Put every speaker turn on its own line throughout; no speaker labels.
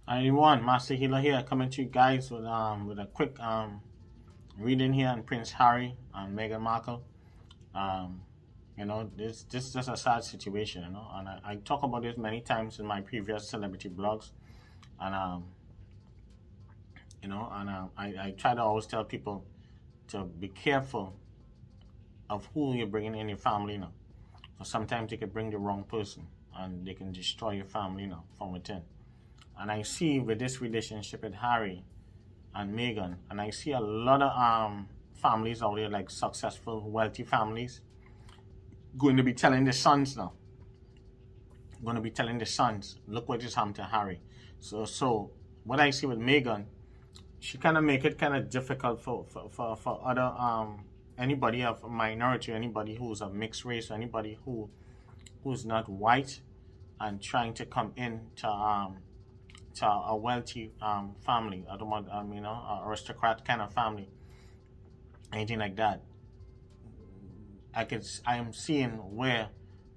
Hi everyone, Master Healer here, coming to you guys with a quick reading here on Prince Harry and Meghan Markle. Um, this is just a sad situation, and I talk about this many times in my previous celebrity blogs, and I try to always tell people to be careful of who you're bringing in your family now. So sometimes they can bring the wrong person, and they can destroy your family now from within. And I see with this relationship with Harry and Meghan, and I see a lot of families out there, like successful, wealthy families, going to be telling the sons now. Going to be telling the sons, look what just happened to Harry. So what I see with Meghan, she kind of make it kind of difficult for other anybody of a minority, anybody who's of mixed race, anybody who's not white, and trying to come in to a wealthy family. I don't want, aristocrat kind of family, anything like that. I am seeing where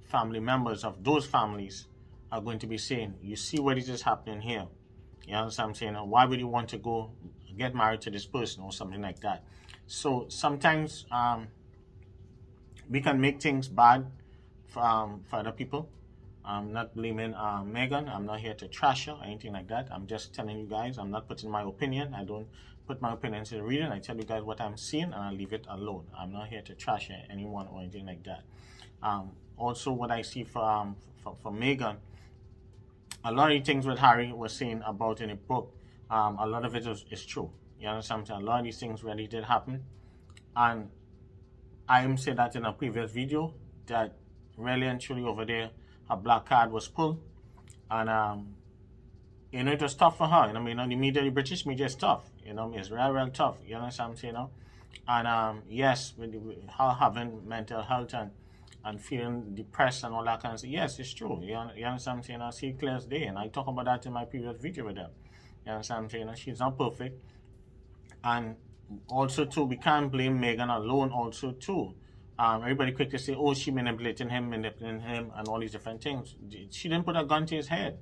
family members of those families are going to be saying, you see what is just happening here. You understand what I'm saying? Why would you want to go get married to this person or something like that? So sometimes we can make things bad for other people. I'm not blaming Meghan. I'm not here to trash her or anything like that. I'm just telling you guys, I'm not putting my opinion. I don't put my opinion into the reading. I tell you guys what I'm seeing and I leave it alone. I'm not here to trash anyone or anything like that. Also, what I see for Meghan, a lot of the things what Harry was saying about in the book, a lot of it is true. You understand? A lot of these things really did happen. And I am saying that in a previous video, that really and truly over there, a black card was pulled, and it was tough for her. The media, the British media is tough. It's real tough. You understand what I'm saying? And yes, with her having mental health and feeling depressed and all that kind of stuff. Yes, it's true. You understand what I'm saying? I see it clear as day, and I talk about that in my previous video with them. You understand what I'm saying? She's not perfect, and also too, we can't blame Meghan alone. Also too. Everybody quick to say, oh, she manipulating him, and all these different things. She didn't put a gun to his head.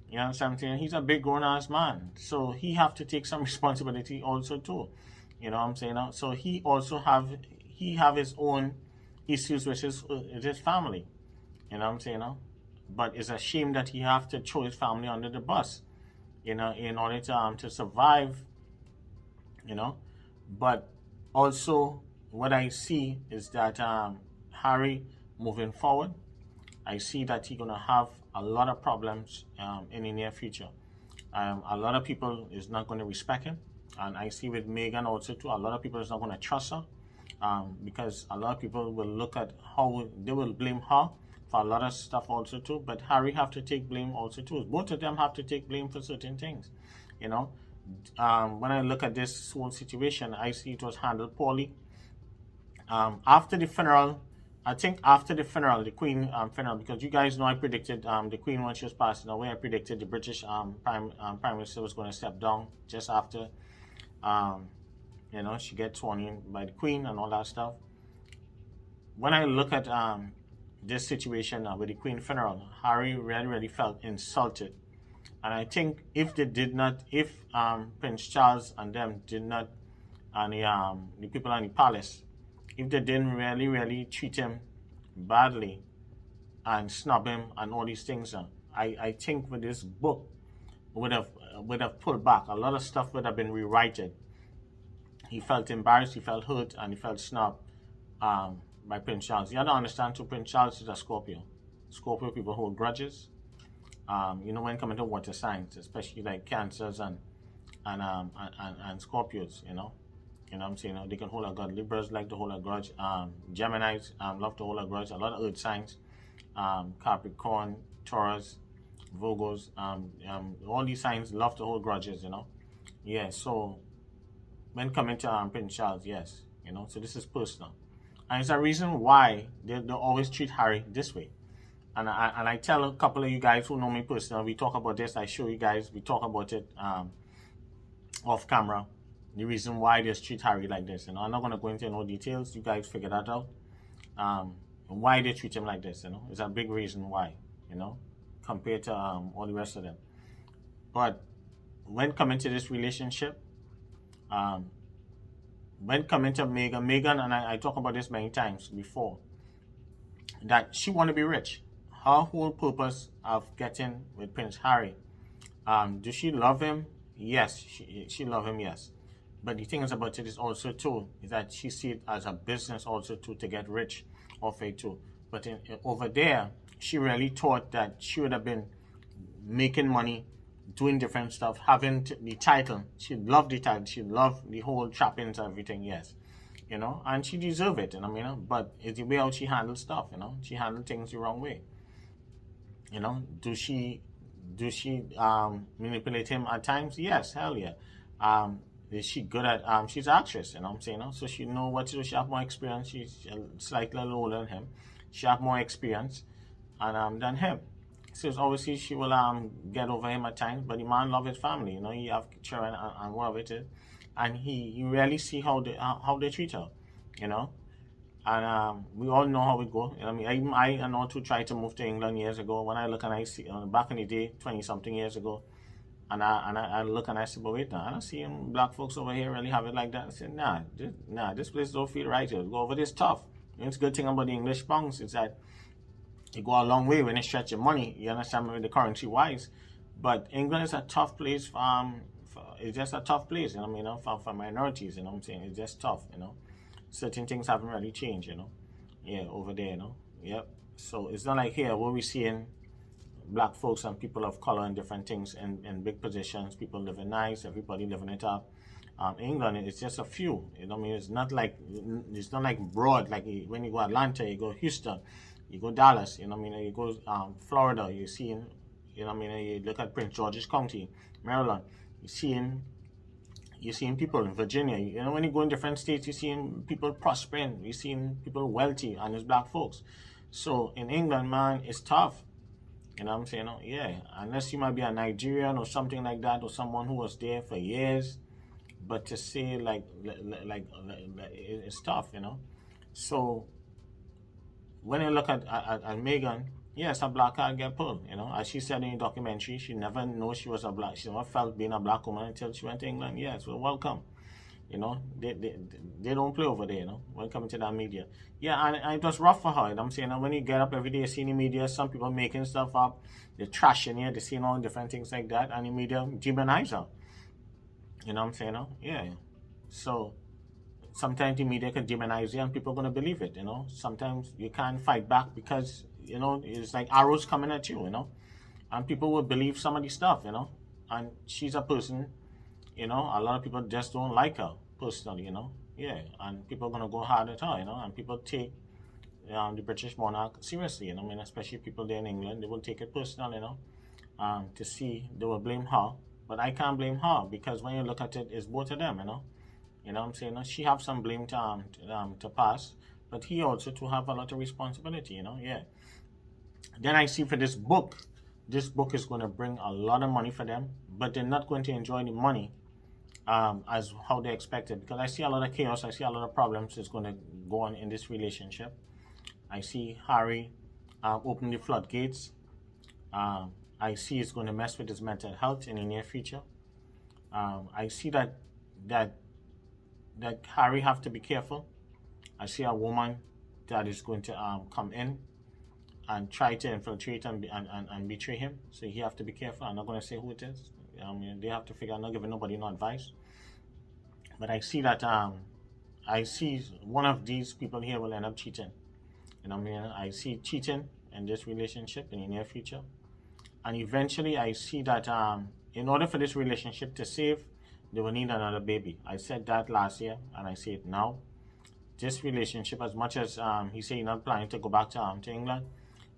You know what I'm saying? He's a big grown-ass man. So he have to take some responsibility also too. You know what I'm saying? So he also have his own issues with his family. You know what I'm saying? But it's a shame that he have to throw his family under the bus, in order to survive. But also, what I see is that Harry moving forward, I see that he's gonna have a lot of problems in the near future. A lot of people is not going to respect him, and I see with Meghan also too. A lot of people is not going to trust her because a lot of people will look at how they will blame her for a lot of stuff also too. But Harry have to take blame also too. Both of them have to take blame for certain things. When I look at this whole situation, I see it was handled poorly. After the funeral, I think after the funeral, the Queen funeral, because you guys know I predicted the Queen when she was passing away, I predicted the British Prime Minister was going to step down just after, she gets sworn in by the Queen and all that stuff. When I look at this situation with the Queen funeral, Harry really felt insulted. And I think if Prince Charles and them did not, and the people in the palace, if they didn't really treat him badly and snub him and all these things, I think with this book would have pulled back. A lot of stuff would have been rewritten. He felt embarrassed, he felt hurt, and he felt snubbed by Prince Charles. You have to understand too, Prince Charles is a Scorpio. Scorpio people hold grudges. When coming to water signs, especially like Cancers and Scorpios, You know what I'm saying? They can hold a grudge. Libras like to hold a grudge. Geminis love to hold a grudge. A lot of earth signs. Capricorn, Taurus, Virgos. All these signs love to hold grudges, Yeah, so when coming to Prince Charles, yes. So this is personal. And it's a reason why they always treat Harry this way. And I tell a couple of you guys who know me personally, we talk about this. I show you guys, we talk about it off camera. The reason why they treat Harry like this. I'm not going to go into no details. You guys figure that out. Why they treat him like this. It's a big reason why. Compared to all the rest of them. But when coming to this relationship, um, when coming to Meghan, and I talk about this many times before, that she want to be rich. Her whole purpose of getting with Prince Harry, does she love him? Yes, she love him. Yes, but the thing is about it is also too is that she see it as a business also too to get rich off it too. But over there, she really thought that she would have been making money, doing different stuff, having the title. She loved the title. She loved the whole trappings, everything. Yes, and she deserved it. But it's the way how she handled stuff. She handled things the wrong way. Do she manipulate him at times? Yes, hell yeah. Is she good at she's an actress, what I'm saying? So she know what to do. She have more experience. She's slightly older than him. She have more experience and than him. So obviously she will get over him at times, but the man love his family. He have children and whatever it is, and he really see how they treat her, you know. And we all know how it go. I know to try to move to England years ago. When I look and I see back in the day, 20 something years ago, and I look and I say, but wait now, I don't see black folks over here really have it like that. I said, nah, this place don't feel right here. Go over this tough. It's a good thing about the English pounds is that you go a long way when you stretch your money. You understand with the currency wise, but England is a tough place. It's just a tough place. For minorities. I'm saying it's just tough. Certain things haven't really changed. Yeah, over there. Yep. So it's not like here where we're seeing black folks and people of color and different things in big positions. People living nice. Everybody living it up. England, it's just a few. It's not like broad. Like when you go Atlanta, you go Houston, you go Dallas. You go Florida. You seeing. You look at Prince George's County, Maryland. You're seeing people in Virginia. When you go in different states, you're seeing people prospering. You're seeing people wealthy, and it's black folks. So in England, man, it's tough. You know what I'm saying? Yeah, unless you might be a Nigerian or something like that, or someone who was there for years. But to say it's tough. So when you look at Meghan, yes, a black card get pulled. As she said in the documentary, she never knew she was a black. She never felt being a black woman until she went to England. Yes, well, welcome. They don't play over there. When it comes to that media. Yeah, and it was rough for her. I'm saying when you get up every day, seeing the media, some people making stuff up, they're trashing you, they're seeing all different things like that, and the media demonize her. I'm saying? Yeah. So sometimes the media can demonize you and people are going to believe it. Sometimes you can't fight back because it's like arrows coming at you. And people will believe some of the stuff. And she's a person, a lot of people just don't like her personally. Yeah, and people are going to go hard at her. And people take the British monarch seriously. Especially people there in England, they will take it personal. To see, they will blame her, but I can't blame her because when you look at it, it's both of them. What I'm saying? She have some blame to pass, but he also to have a lot of responsibility. Yeah. Then I see for this book is going to bring a lot of money for them, but they're not going to enjoy the money as how they expected, because I see a lot of chaos. I see a lot of problems is going to go on in this relationship. I see Harry open the floodgates. I see it's going to mess with his mental health in the near future. I see that Harry have to be careful. I see a woman that is going to come in and try to infiltrate and betray him. So he have to be careful. I'm not going to say who it is. They have to figure. I'm not giving nobody no advice. But I see that I see one of these people here will end up cheating. I see cheating in this relationship in the near future. And eventually I see that in order for this relationship to save, they will need another baby. I said that last year, and I say it now. This relationship, as much as he said he's not planning to go back to England,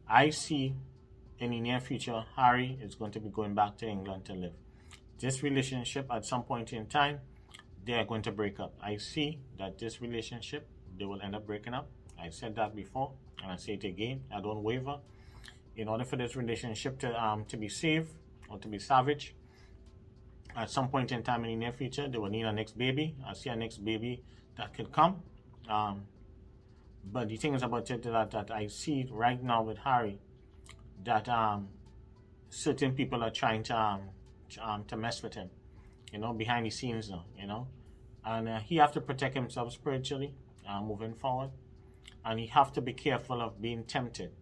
I see in the near future, Harry is going to be going back to England to live. This relationship, at some point in time, they are going to break up. I see that this relationship, they will end up breaking up. I said that before, and I say it again. I don't waver. In order for this relationship to be saved or to be salvaged, at some point in time in the near future, they will need a next baby. I see a next baby that could come. But the thing is about it that I see right now with Harry, that certain people are trying to mess with him, behind the scenes now, and he have to protect himself spiritually, moving forward, and he have to be careful of being tempted,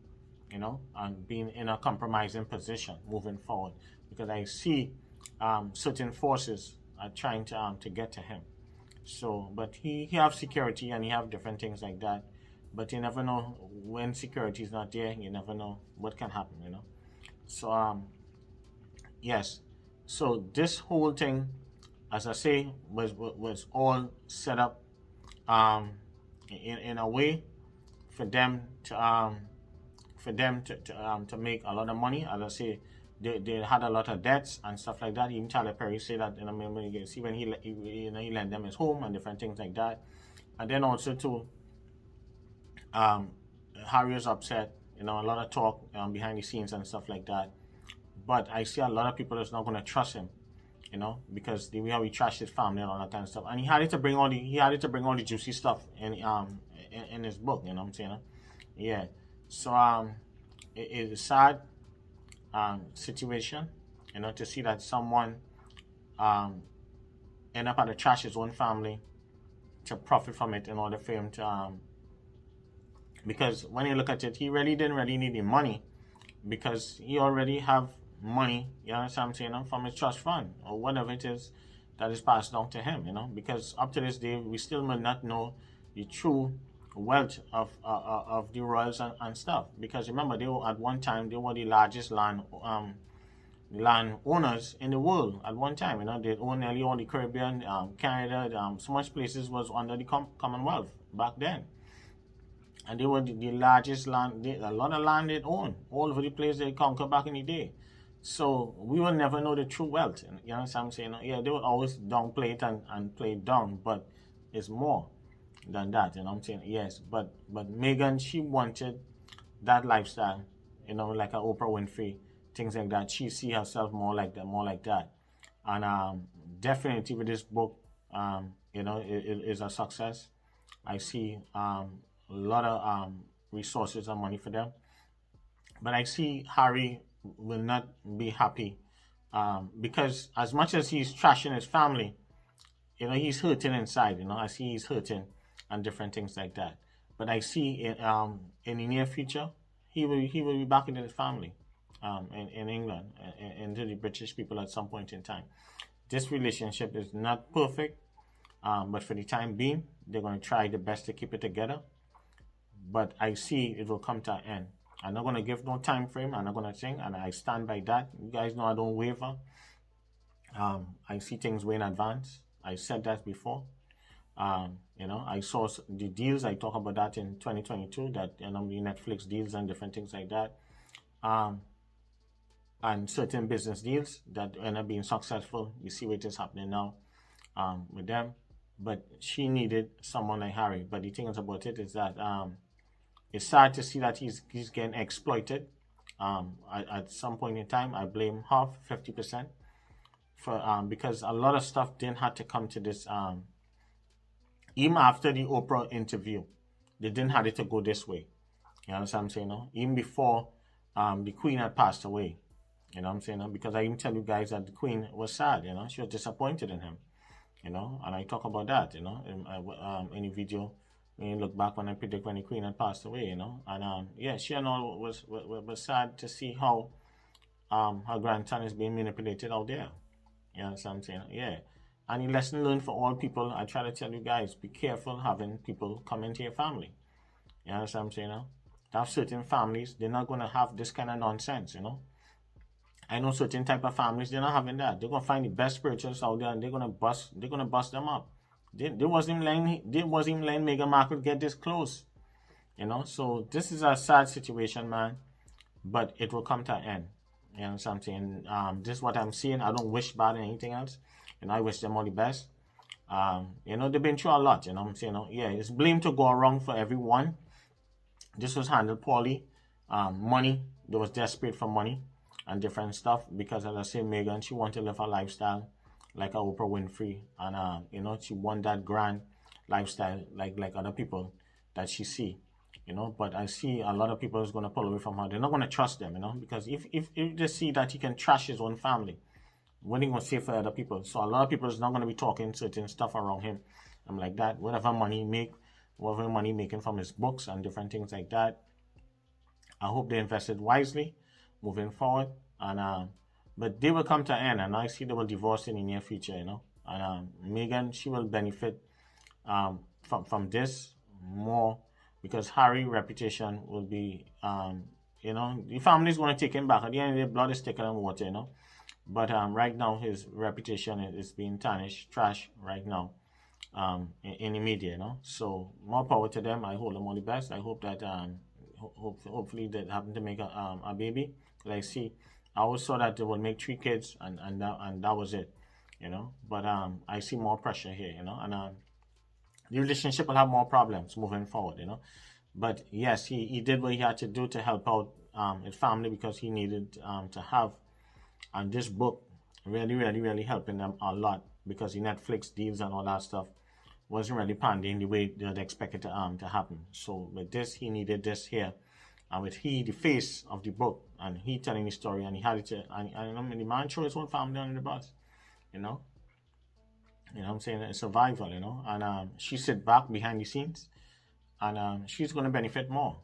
and being in a compromising position moving forward, because I see certain forces are trying to get to him. So, but he have security and he have different things like that. But you never know when security is not there. You never know what can happen. So yes. So this whole thing, as I say, was all set up in a way for them to make a lot of money. As I say, they had a lot of debts and stuff like that. Even Tyler Perry said that, when you see when he lent them his home and different things like that. And then also too, Harry was upset. A lot of talk behind the scenes and stuff like that. But I see a lot of people that's not going to trust him, because the way how he trashed his family and all that kind of stuff. And he had to bring all the juicy stuff in his book. You know what I'm saying? Yeah. So it is a sad situation, to see that someone end up at to trash his own family to profit from it in order for him to because when you look at it, he really didn't really need the money, because he already have money, you understand what I'm saying, from his trust fund or whatever it is that is passed down to him, because up to this day we still may not know the true wealth of the royals and stuff, because remember, they were at one time, they were the largest land owners in the world at one time. They owned nearly all the Caribbean, Canada, so much places was under the Commonwealth back then. And they were the largest land, a lot of land they owned, all over the place they conquered back in the day. So we will never know the true wealth. You know what I'm saying? Yeah, they would always downplay it and play it down, but it's more than that. You know what I'm saying? Yes, but Meghan, she wanted that lifestyle, like a Oprah Winfrey, things like that. She see herself more like that. And definitely with this book, it is a success. I see a lot of resources and money for them. But I see Harry will not be happy because as much as he's trashing his family, he's hurting inside. I see he's hurting and different things like that. But I see in the near future, he will be back into his family in England and to the British people at some point in time. This relationship is not perfect, but for the time being, they're going to try the best to keep it together. But I see it will come to an end. I'm not going to give no time frame. I'm not going to think, and I stand by that. You guys know I don't waver. I see things way in advance. I said that before. I saw the deals. I talk about that in 2022. That the Netflix deals and different things like that, and certain business deals that end up being successful. You see what is happening now with them. But she needed someone like Harry. But the thing about it is that it's sad to see that he's getting exploited. At some point in time, I blame 50% for because a lot of stuff didn't have to come to this. Even after the Oprah interview, they didn't have it to go this way. You know what I'm saying? No? Even before the Queen had passed away. You know what I'm saying? No? Because I even tell you guys that the Queen was sad. She was disappointed in him. And I talk about that. In the video. When you look back when I predict when the Queen had passed away, and she and all was sad to see how her grandson is being manipulated out there. You know what I'm saying? Yeah. And the lesson learned for all people, I try to tell you guys, be careful having people come into your family. You know what I'm saying? To have certain families, they're not going to have this kind of nonsense, I know certain type of families, they're not having that. They're going to find the best spiritualists out there and they're going to bust them up. They wasn't even letting Meghan Markle get this close. So this is a sad situation, man. But it will come to an end. You know what I'm saying? This is what I'm seeing. I don't wish bad anything else. I wish them all the best. They've been through a lot, what I'm saying? Yeah, it's blame to go wrong for everyone. This was handled poorly. Money, they was desperate for money and different stuff. Because as I say, Meghan, she wanted to live her lifestyle like a Oprah Winfrey, and she want that grand lifestyle like other people that she see, But I see a lot of people is going to pull away from her. They're not going to trust them, because if they see that he can trash his own family, what are you going to say for other people? So a lot of people is not going to be talking certain stuff around him. I'm like that. Whatever money he make, whatever money making from his books and different things like that, I hope they invested wisely moving forward. And but they will come to an end, and I see they will divorce in the near future, you know. And Meghan, she will benefit from this more, because Harry's reputation will be, you know, the family is going to take him back. At the end of the day, blood is thicker than water, you know. But right now, his reputation is being tarnished, trash right now, in the media, you know. So more power to them. I hold them all the best. I hope that hopefully they happen to make a baby. But I always saw that they would make 3 kids, and that was it, you know. But I see more pressure here, you know, and the relationship will have more problems moving forward, you know. But yes, he did what he had to do to help out his family, because he needed to have, and this book really helping them a lot, because the Netflix deals and all that stuff wasn't really pandering the way they expected to happen. So with this, he needed this here, and with the face of the book, and he telling the story, and he had it to, and I mean, the man threw his whole family under the bus, you know. You know what I'm saying? It's survival, you know. And she sit back behind the scenes, and she's going to benefit more,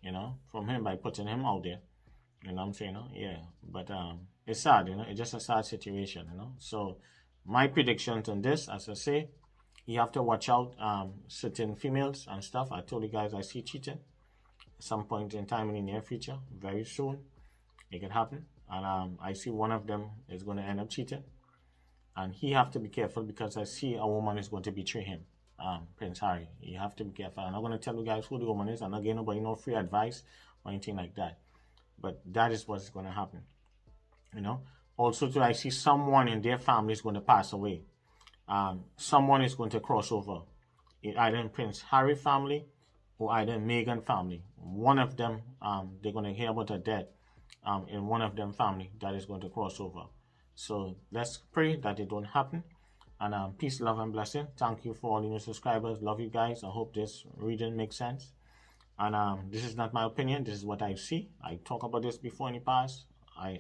you know, from him by putting him out there. You know what I'm saying? You know? Yeah. But it's sad, you know. It's just a sad situation, you know. So my predictions on this, as I say, you have to watch out certain females and stuff. I told you guys I see cheating at some point in time in the near future. Very soon. It can happen. And I see one of them is going to end up cheating. And he have to be careful, because I see a woman is going to betray him, Prince Harry. You have to be careful. I'm not going to tell you guys who the woman is. I'm not giving nobody no free advice or anything like that. But that is what's going to happen, you know. Also, too, I see someone in their family is going to pass away. Someone is going to cross over, either in Prince Harry family or either in Meghan family. One of them, they're going to hear about a death in one of them family that is going to cross over. So let's pray that it don't happen. And peace, love, and blessing. Thank you for all the new subscribers. Love you guys. I hope this reading makes sense. And this is not my opinion. This is what I see. I talk about this before in the past. I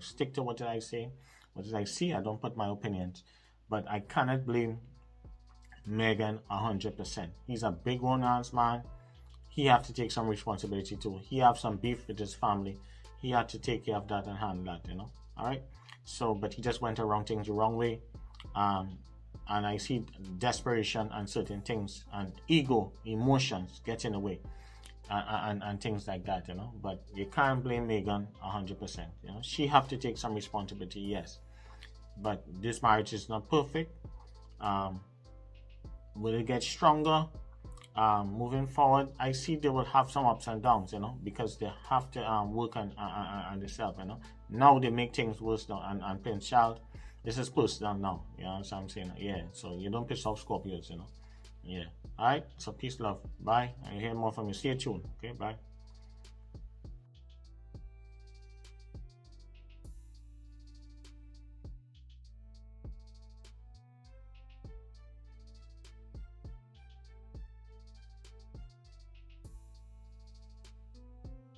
stick to what I say. What did I see? I don't put my opinions. But I cannot blame Meghan 100%. He's a big romance man. He have to take some responsibility too. He have some beef with his family. He had to take care of that and handle that, you know. All right. So, but he just went around things the wrong way. And I see desperation and certain things and ego, emotions get in the way, and things like that, you know. But you can't blame Meghan 100%. You know, she have to take some responsibility, yes. But this marriage is not perfect. Will it get stronger moving forward? I see they will have some ups and downs, you know, because they have to work on themselves, you know. Now they make things worse now, and Prince Charles, this is personal now, you know what I'm saying? Yeah, so you don't piss off Scorpios, you know. Yeah. All right, so peace, love, bye, and you hear more from me. Stay tuned. Okay, bye.